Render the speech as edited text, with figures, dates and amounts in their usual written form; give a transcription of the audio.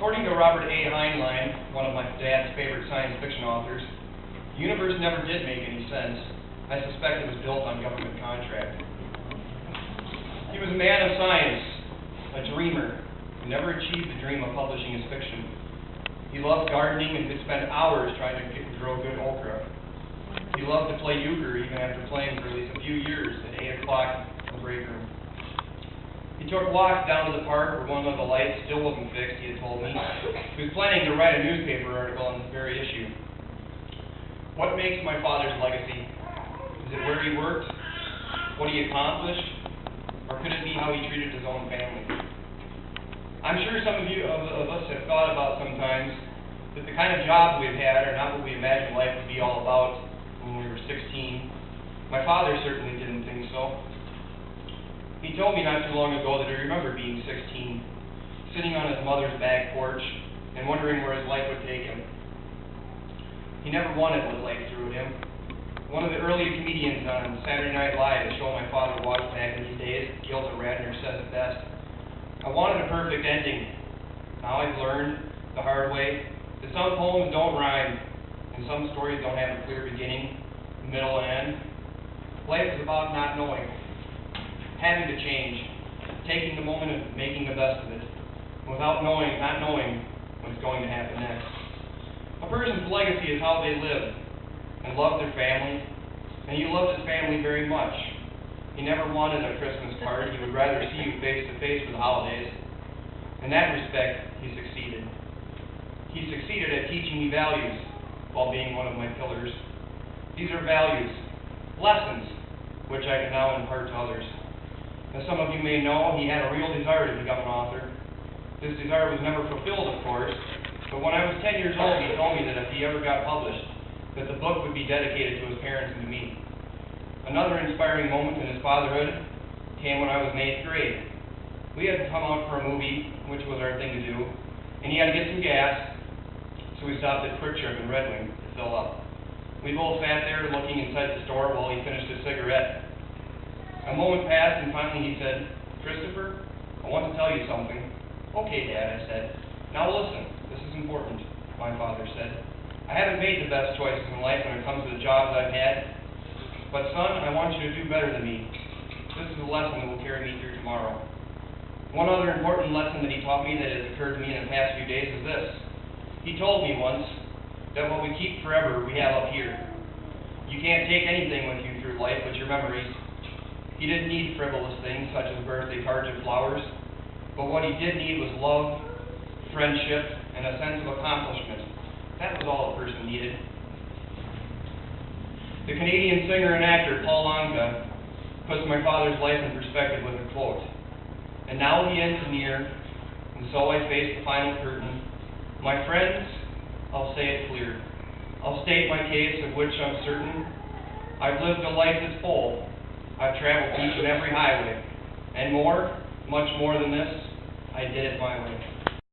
According to Robert A. Heinlein, one of my dad's favorite science fiction authors, the universe never did make any sense. I suspect it was built on government contract. He was a man of science, a dreamer, who never achieved the dream of publishing his fiction. He loved gardening and could spend hours trying to grow good okra. He loved to play euchre even after playing for at least a few years at 8 o'clock in the break room. He took walks down to the park where one of the lights still wasn't fixed, he had told me. He was planning to write a newspaper article on this very issue. What makes my father's legacy? Is it where he worked? What he accomplished? Or could it be how he treated his own family? I'm sure some of us have thought about sometimes that the kind of jobs we've had are not what we imagined life would be all about when we were 16. My father certainly didn't think so. He told me not too long ago that he remembered being 16, sitting on his mother's back porch and wondering where his life would take him. He never wanted what life threw at him. One of the early comedians on Saturday Night Live, the show my father watched back in these days, Gilda Radner, says it best. I wanted a perfect ending. Now I've learned the hard way that some poems don't rhyme and some stories don't have a clear beginning, middle, and end. Life is about not knowing, having to change, taking the moment and making the best of it, without not knowing what's going to happen next. A person's legacy is how they live and love their family, and he loved his family very much. He never wanted a Christmas card. He would rather see you face to face for the holidays. In that respect, he succeeded. He succeeded at teaching me values while being one of my pillars. These are values, lessons, which I can now impart to others. As some of you may know, he had a real desire to become an author. This desire was never fulfilled, of course, but when I was 10 years old, he told me that if he ever got published, that the book would be dedicated to his parents and to me. Another inspiring moment in his fatherhood came when I was in 8th grade. We had to come out for a movie, which was our thing to do, and he had to get some gas, so we stopped at Quick Trip in Red Wing to fill up. We both sat there looking inside the store while he finished his cigarette. A moment passed, and finally he said, "Christopher, I want to tell you something." "Okay, Dad," I said. "Now listen, this is important," my father said. "I haven't made the best choices in life when it comes to the jobs I've had, but son, I want you to do better than me. This is a lesson that will carry me through tomorrow." One other important lesson that he taught me that has occurred to me in the past few days is this. He told me once that what we keep forever, we have up here. You can't take anything with you through life but your memories. He didn't need frivolous things such as birthday cards or flowers, but what he did need was love, friendship, and a sense of accomplishment. That was all a person needed. The Canadian singer and actor Paul Anka puts my father's life in perspective with a quote. "And now the end's near, and so I face the final curtain. My friends, I'll say it clear. I'll state my case of which I'm certain. I've lived a life that's full. I've traveled each and every highway. And more, much more than this, I did it my way."